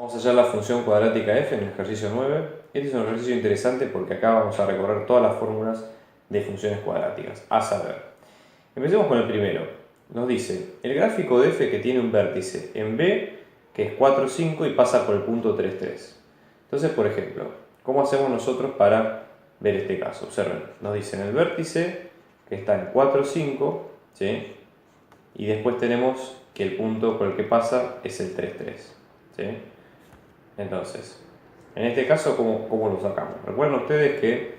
Vamos a hallar la función cuadrática f en el ejercicio 9. Este es un ejercicio interesante porque acá vamos a recorrer todas las fórmulas de funciones cuadráticas. A saber, empecemos con el primero. Nos dice, el gráfico de f que tiene un vértice en B, que es 4, 5 y pasa por el punto 3, 3. Entonces, por ejemplo, ¿cómo hacemos nosotros para ver este caso? Observen, nos dicen el vértice que está en 4, 5, ¿sí? Y después tenemos que el punto por el que pasa es el 3, 3, ¿sí? Entonces, en este caso, ¿cómo lo sacamos? Recuerden ustedes que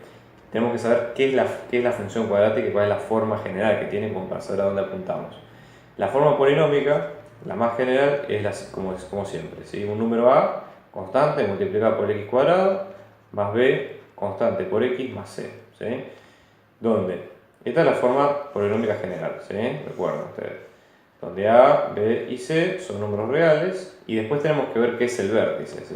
tenemos que saber qué es la función cuadrática y cuál es la forma general que tiene como para saber a dónde apuntamos. La forma polinómica, la más general, es como siempre, ¿sí? Un número a constante multiplicado por x cuadrado más b constante por x más c, ¿sí? ¿Dónde? Esta es la forma polinómica general, ¿sí? Recuerden ustedes. Donde a, b y c son números reales y después tenemos que ver qué es el vértice, ¿sí?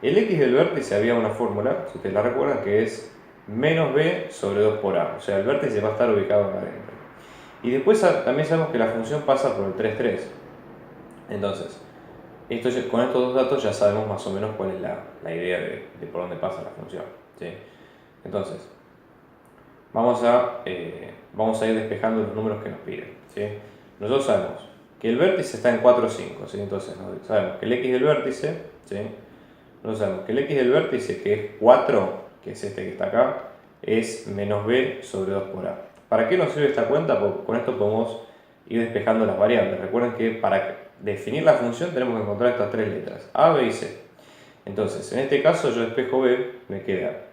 El x del vértice había una fórmula, si ustedes la recuerdan, que es menos b sobre 2 por a, o sea, el vértice va a estar ubicado acá adentro. Y después también sabemos que la función pasa por el 3, 3. Entonces, con estos dos datos ya sabemos más o menos cuál es la idea de por dónde pasa la función, ¿sí? Entonces, vamos a ir despejando los números que nos piden, ¿sí? Nosotros sabemos que el vértice está en 4, 5, ¿sí? Entonces sabemos que el x del vértice, ¿sí? Nosotros sabemos que el x del vértice, que es 4, que es este que está acá, es menos b sobre 2 por a. ¿Para qué nos sirve esta cuenta? Porque con esto podemos ir despejando las variables. Recuerden que para definir la función tenemos que encontrar estas tres letras, a, b y c. Entonces, en este caso yo despejo b, me queda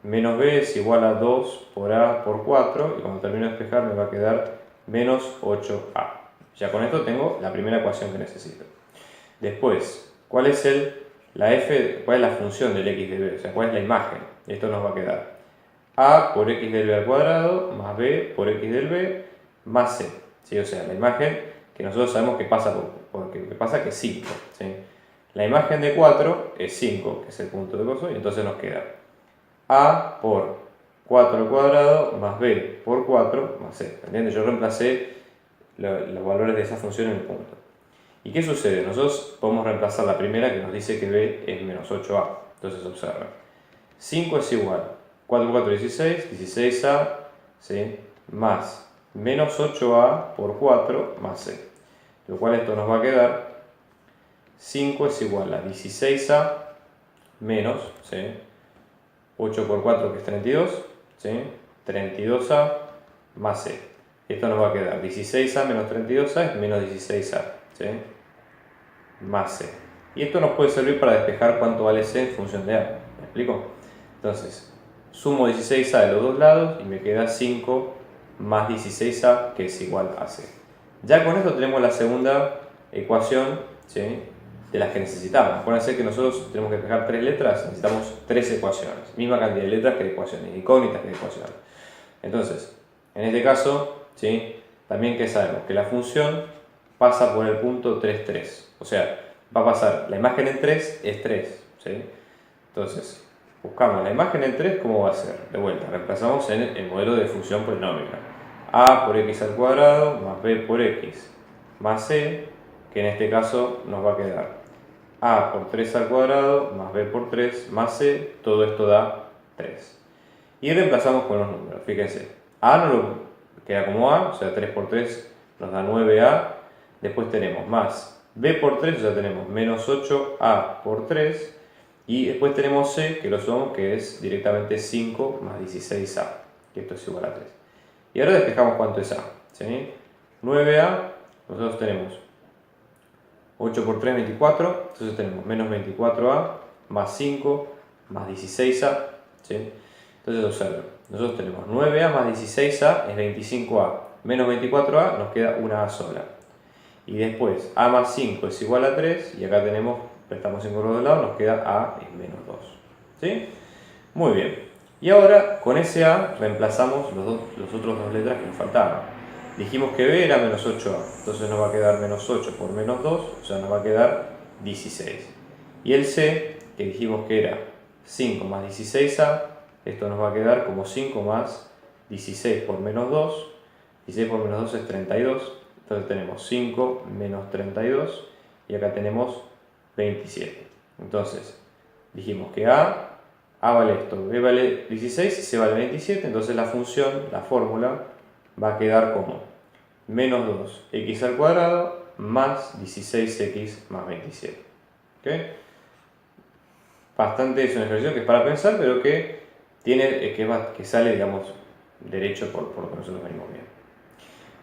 menos b es igual a 2 por a por 4, y cuando termino de despejar me va a quedar menos 8a. Ya con esto tengo la primera ecuación que necesito. Después, ¿cuál es la función del x de b? O sea, ¿cuál es la imagen? Esto nos va a quedar a por x del b al cuadrado más b por x del b más c, ¿sí? O sea, la imagen que nosotros sabemos que pasa que es 5, ¿sí? La imagen de 4 es 5, que es el punto de coso, y entonces nos queda a por 4 al cuadrado más b por 4 más c. ¿Entiendes? Yo reemplacé los valores de esa función en el punto. ¿Y qué sucede? Nosotros podemos reemplazar la primera que nos dice que b es menos 8a. Entonces observa. 5 es igual. 4 por 4 16, 16a, ¿sí? Más menos 8a por 4 más c. Lo cual esto nos va a quedar 5 es igual a 16a menos, ¿sí? 8 por 4 que es 32, ¿sí? 32a más c. Esto nos va a quedar 16a menos 32a es menos 16a, ¿sí? Más c. Y esto nos puede servir para despejar cuánto vale c en función de a. ¿Me explico? Entonces, sumo 16a de los dos lados y me queda 5 más 16a, que es igual a c. Ya con esto tenemos la segunda ecuación, ¿sí? De las que necesitamos. Acuérdense que nosotros tenemos que despejar tres letras, necesitamos tres ecuaciones. Misma cantidad de letras que de ecuaciones, incógnitas que de ecuaciones. Entonces, en este caso, ¿sí? También que sabemos que la función pasa por el punto 3, 3. O sea, va a pasar, la imagen en 3 es 3, ¿sí? Entonces, buscamos la imagen en 3, ¿cómo va a ser? De vuelta, reemplazamos en el modelo de función polinómica. A por x al cuadrado más b por x más c, que en este caso nos va a quedar a por 3 al cuadrado más b por 3 más c, todo esto da 3. Y reemplazamos con los números, fíjense, a no lo queda como a, o sea 3 por 3 nos da 9a, después tenemos más b por 3, o sea tenemos menos 8a por 3, y después tenemos c, que lo somos, que es directamente 5 más 16a, que esto es igual a 3. Y ahora despejamos cuánto es a, ¿sí? 9a, nosotros tenemos 8 por 3, 24, entonces tenemos menos 24a más 5 más 16a, ¿sí? Entonces observen, nosotros tenemos 9a más 16a es 25a, menos 24a nos queda una a sola. Y después a más 5 es igual a 3, y acá tenemos, prestamos 5 por los dos lados, nos queda a es menos 2. ¿Sí? Muy bien. Y ahora con ese a reemplazamos los otros dos letras que nos faltaban. Dijimos que b era menos 8a, entonces nos va a quedar menos 8 por menos 2, o sea, nos va a quedar 16. Y el c, que dijimos que era 5 más 16a, esto nos va a quedar como 5 más 16 por menos 2, 16 por menos 2 es 32, entonces tenemos 5 menos 32, y acá tenemos 27. Entonces, dijimos que A vale esto, B vale 16 y C vale 27, entonces la función, la fórmula, va a quedar como menos 2x al cuadrado más 16x más 27. ¿Okay? Bastante es un ejercicio que es para pensar, pero que sale, digamos, derecho por lo que nosotros venimos viendo.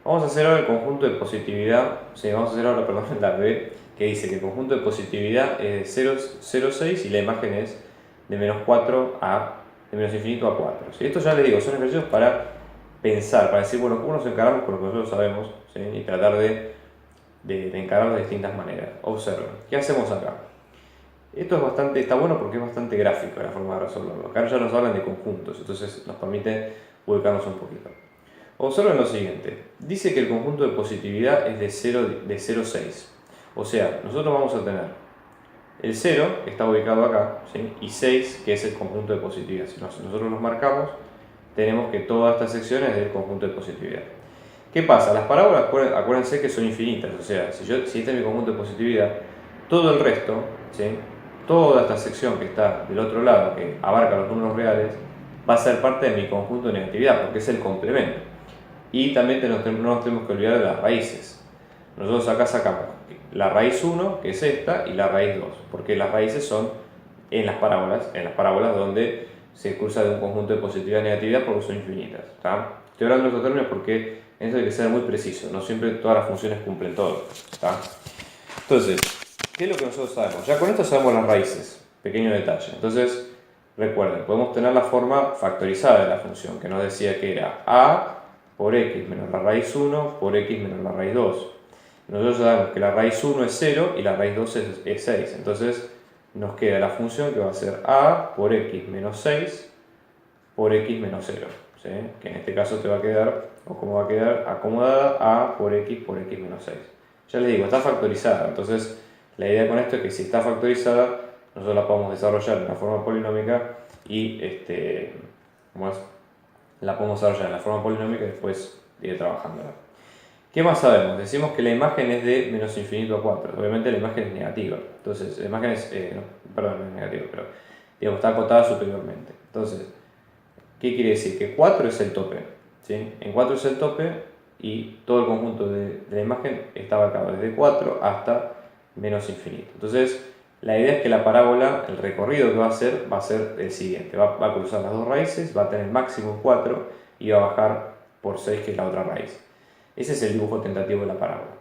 Vamos a hacer ahora el conjunto de positividad, vamos a hacer ahora, perdón, la B, que dice que el conjunto de positividad es de 0,6 y la imagen es de menos 4 de menos infinito a 4. ¿Sí? Esto ya les digo, son ejercicios para pensar, para decir, bueno, cómo nos encaramos con lo que nosotros sabemos, ¿sí? Y tratar de encararlo de distintas maneras. Observen, ¿qué hacemos acá? Esto está bueno porque es bastante gráfico la forma de resolverlo. Acá ya nos hablan de conjuntos, entonces nos permite ubicarnos un poquito. Observen lo siguiente, dice que el conjunto de positividad es de 0,6. O sea, nosotros vamos a tener el 0, que está ubicado acá, ¿sí? Y 6, que es el conjunto de positividad. Si nosotros los marcamos, tenemos que toda esta sección es del conjunto de positividad. ¿Qué pasa? Las parábolas, acuérdense que son infinitas, o sea, si este es mi conjunto de positividad, todo el resto, ¿sí? Toda esta sección que está del otro lado, que abarca los números reales, va a ser parte de mi conjunto de negatividad, porque es el complemento. Y también no nos tenemos que olvidar de las raíces. Nosotros acá sacamos la raíz 1, que es esta, y la raíz 2, porque las raíces son en las parábolas donde se cursa de un conjunto de positividad y negatividad porque son infinitas. ¿Tá? Estoy hablando de estos términos porque en eso hay que ser muy preciso, no siempre todas las funciones cumplen todo. ¿Tá? Entonces, ¿qué es lo que nosotros sabemos? Ya con esto sabemos las raíces, pequeño detalle. Entonces, recuerden, podemos tener la forma factorizada de la función, que nos decía que era a por x menos la raíz 1 por x menos la raíz 2. Nosotros sabemos que la raíz 1 es 0 y la raíz 2 es 6. Entonces, nos queda la función que va a ser a por x menos 6 por x menos 0. ¿Sí? Que en este caso te va a quedar, o como va a quedar, acomodada a por x menos 6. Ya les digo, está factorizada. Entonces, la idea con esto es que si está factorizada, nosotros la podemos desarrollar en la forma polinómica y la podemos desarrollar en la forma polinómica y después ir trabajándola. ¿Qué más sabemos? Decimos que la imagen es de menos infinito a 4. Obviamente la imagen es negativa. Entonces, la imagen es, no es negativa, pero digamos, está acotada superiormente. Entonces, ¿qué quiere decir? Que 4 es el tope. ¿Sí? En 4 es el tope y todo el conjunto de la imagen está abarcado desde 4 hasta menos infinito. Entonces, la idea es que la parábola, el recorrido que va a ser el siguiente. Va a cruzar las dos raíces, va a tener máximo en 4 y va a bajar por 6, que es la otra raíz. Ese es el dibujo tentativo de la parábola.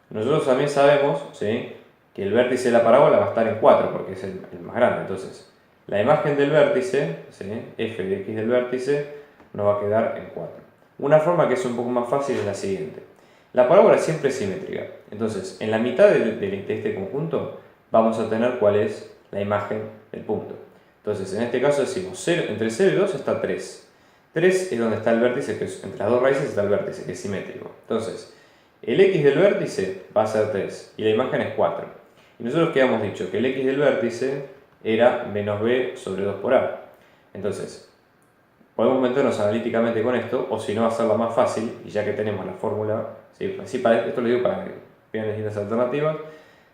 Nosotros también sabemos, ¿sí?, que el vértice de la parábola va a estar en 4 porque es el más grande. Entonces, la imagen del vértice, ¿sí?, f de x del vértice, nos va a quedar en 4. Una forma que es un poco más fácil es la siguiente. La parábola siempre es simétrica. Entonces, en la mitad de este conjunto vamos a tener cuál es la imagen del punto. Entonces, en este caso decimos, entre 0 y 2 está 3. 3 es donde está el vértice, que es, entre las dos raíces está el vértice, que es simétrico. Entonces, el x del vértice va a ser 3 y la imagen es 4. Y nosotros que habíamos dicho que el x del vértice era menos b sobre 2 por a. Entonces, podemos meternos analíticamente con esto, o si no, hacerlo más fácil, y ya que tenemos la fórmula, esto lo digo para que vean distintas alternativas,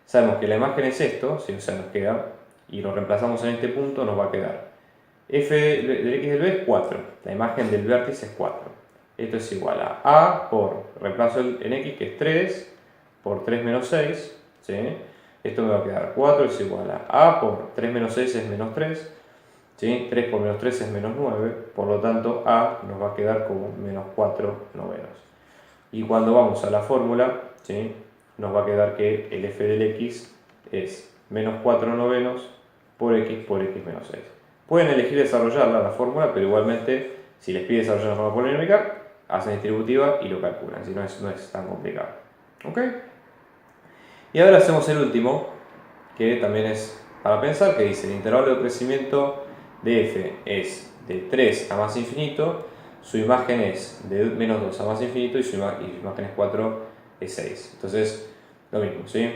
sabemos que la imagen es esto, ¿sí? O sea, nos queda, y lo reemplazamos en este punto, nos va a quedar f del x del b es 4, la imagen del vértice es 4. Esto es igual a por, reemplazo en x que es 3, por 3 menos 6, ¿sí? Esto me va a quedar 4 es igual a por 3 menos 6 es menos 3, ¿sí? 3 por menos 3 es menos 9, por lo tanto a nos va a quedar como menos 4 novenos. Y cuando vamos a la fórmula, ¿sí?, nos va a quedar que el f del x es menos 4 novenos por x menos 6. Pueden elegir desarrollarla, la fórmula, pero igualmente, si les pide desarrollar la forma polinómica, hacen distributiva y lo calculan, si no es tan complicado. ¿Ok? Y ahora hacemos el último, que también es para pensar, que dice el intervalo de crecimiento de f es de 3 a más infinito, su imagen es de menos 2 a más infinito y su imagen es 4 es 6. Entonces, lo mismo, ¿sí?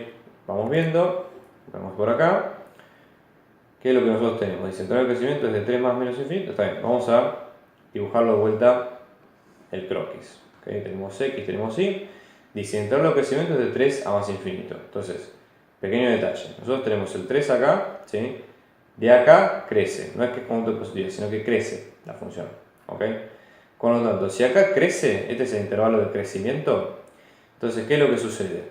Vamos viendo, vamos por acá. ¿Qué es lo que nosotros tenemos? Dice, el intervalo de crecimiento es de 3 más menos infinito. Está bien, vamos a dibujarlo de vuelta el croquis. ¿Okay? Tenemos x, tenemos y. Dice, el intervalo de crecimiento es de 3 a más infinito. Entonces, pequeño detalle. Nosotros tenemos el 3 acá, ¿sí? De acá crece, no es que es conjunto de positivos, sino que crece la función, ¿ok? Por lo tanto, si acá crece, este es el intervalo de crecimiento, entonces, ¿qué es lo que sucede?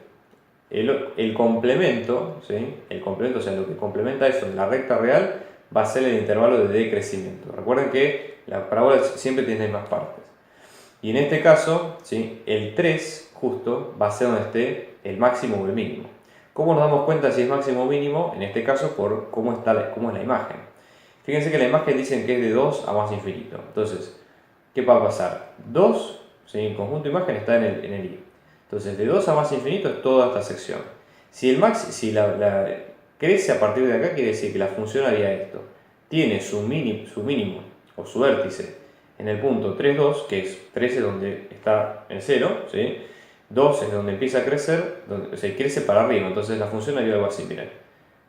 El complemento, ¿sí? El complemento, o sea, lo que complementa eso en la recta real, va a ser el intervalo de decrecimiento. Recuerden que la parábola siempre tiene más partes. Y en este caso, ¿sí? El 3 justo va a ser donde esté el máximo o el mínimo. ¿Cómo nos damos cuenta si es máximo o mínimo? En este caso, por cómo es la imagen. Fíjense que la imagen dicen que es de 2 a más infinito. Entonces, ¿qué va a pasar? 2, ¿sí? El conjunto de imagen está en el i. Entonces, de 2 a más infinito es toda esta sección. Si la crece a partir de acá, quiere decir que la función haría esto. Tiene su mínimo o su vértice en el punto 3, 2, que es 3 es donde está en 0, ¿sí? 2 es donde empieza a crecer, o sea, crece para arriba. Entonces la función haría algo así, miren.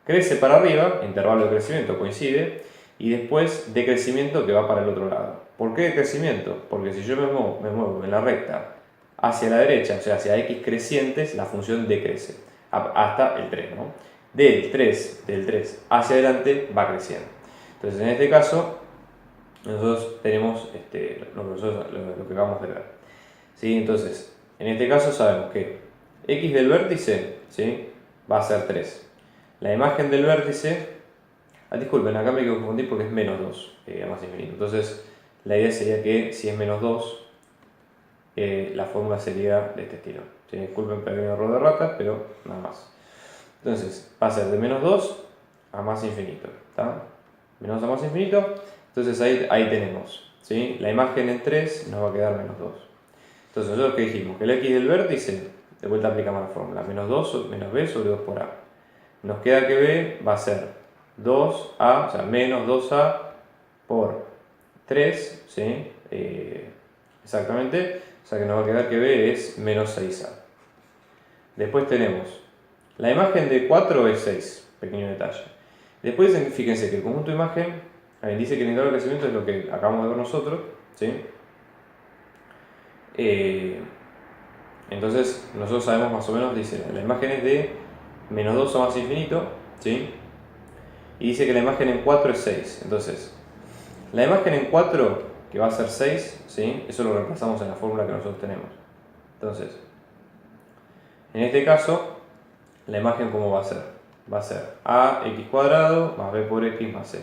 Crece para arriba, intervalo de crecimiento coincide, y después de crecimiento que va para el otro lado. ¿Por qué de crecimiento? Porque si yo me muevo en la recta hacia la derecha, o sea, hacia x crecientes, la función decrece hasta el 3, ¿no? Del 3 hacia adelante va creciendo. Entonces, en este caso, nosotros tenemos lo que acabamos de ver. ¿Sí? Entonces, en este caso sabemos que x del vértice, ¿sí? Va a ser 3. La imagen del vértice, disculpen, acá me confundí porque es menos 2 a más infinito. Entonces, la idea sería que si es menos 2, la fórmula sería de este estilo. ¿Sí? Disculpen, pequeño error de rata, pero nada más. Entonces, va a ser de menos 2 a más infinito. ¿Está? Menos 2 a más infinito. Entonces, ahí tenemos. ¿Sí? La imagen en 3 nos va a quedar menos 2. Entonces, nosotros que dijimos que el x del vértice, de vuelta aplicamos la fórmula, menos b sobre 2 por a. Nos queda que b va a ser 2a, o sea, menos 2a por 3, ¿sí? Exactamente, o sea que nos va a quedar que b es menos 6a. Después tenemos, la imagen de 4 es 6, pequeño detalle. Después, fíjense que el conjunto de imagen, dice que el intervalo de crecimiento es lo que acabamos de ver nosotros, ¿sí? Entonces, nosotros sabemos más o menos, dice, la imagen es de menos 2 a más infinito, ¿sí? Y dice que la imagen en 4 es 6. Entonces, la imagen en 4, que va a ser 6, ¿sí? Eso lo reemplazamos en la fórmula que nosotros tenemos. Entonces, en este caso, la imagen ¿cómo va a ser? Va a ser ax cuadrado más b por x más c.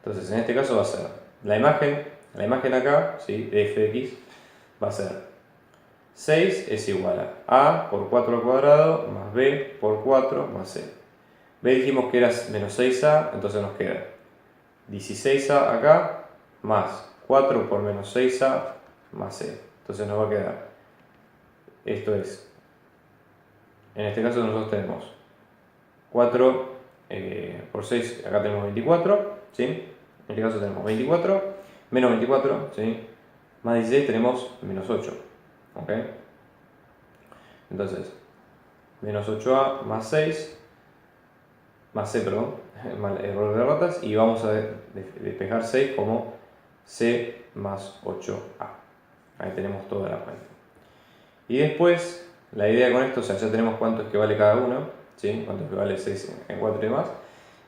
Entonces, en este caso va a ser la imagen acá, ¿sí? De f de x, va a ser 6 es igual a por 4 al cuadrado más b por 4 más c. b dijimos que era menos 6a, entonces nos queda 16a acá más 4 por menos 6a más c. Entonces nos va a quedar, esto es, en este caso nosotros tenemos 4 por 6, acá tenemos 24, ¿sí? En este caso tenemos 24, menos 24, ¿sí? Más 16 tenemos menos 8. ¿Ok? Entonces, menos 8a más 6, más c, perdón, mal error de ratas, y vamos a despejar 6 como c más 8a. Ahí tenemos toda la cuenta. Y después, la idea con esto, o sea, ya tenemos cuánto es que vale cada uno, ¿sí? Cuánto es que vale 6 en 4 y demás.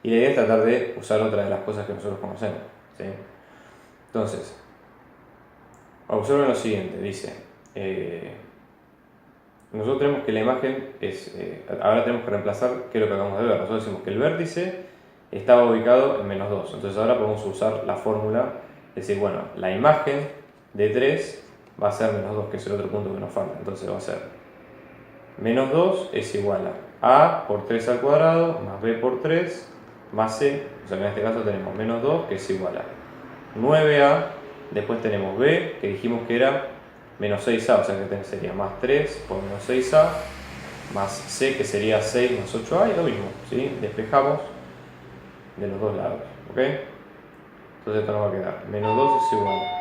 Y la idea es tratar de usar otra de las cosas que nosotros conocemos, ¿sí? Entonces, observen lo siguiente, dice, nosotros tenemos que la imagen es, ahora tenemos que reemplazar qué es lo que acabamos de ver. Nosotros decimos que el vértice estaba ubicado en menos 2, entonces ahora podemos usar la fórmula, es decir, bueno, la imagen de 3 va a ser menos 2, que es el otro punto que nos falta, entonces va a ser menos 2 es igual a por 3 al cuadrado más b por 3 más c, o sea que en este caso tenemos menos 2 que es igual a 9a, después tenemos b que dijimos que era menos 6a, o sea que sería más 3 por menos 6a más c que sería 6 más 8a y lo mismo, ¿sí? Despejamos de los dos lados, ¿ok? Entonces esto nos va a quedar menos 2 es igual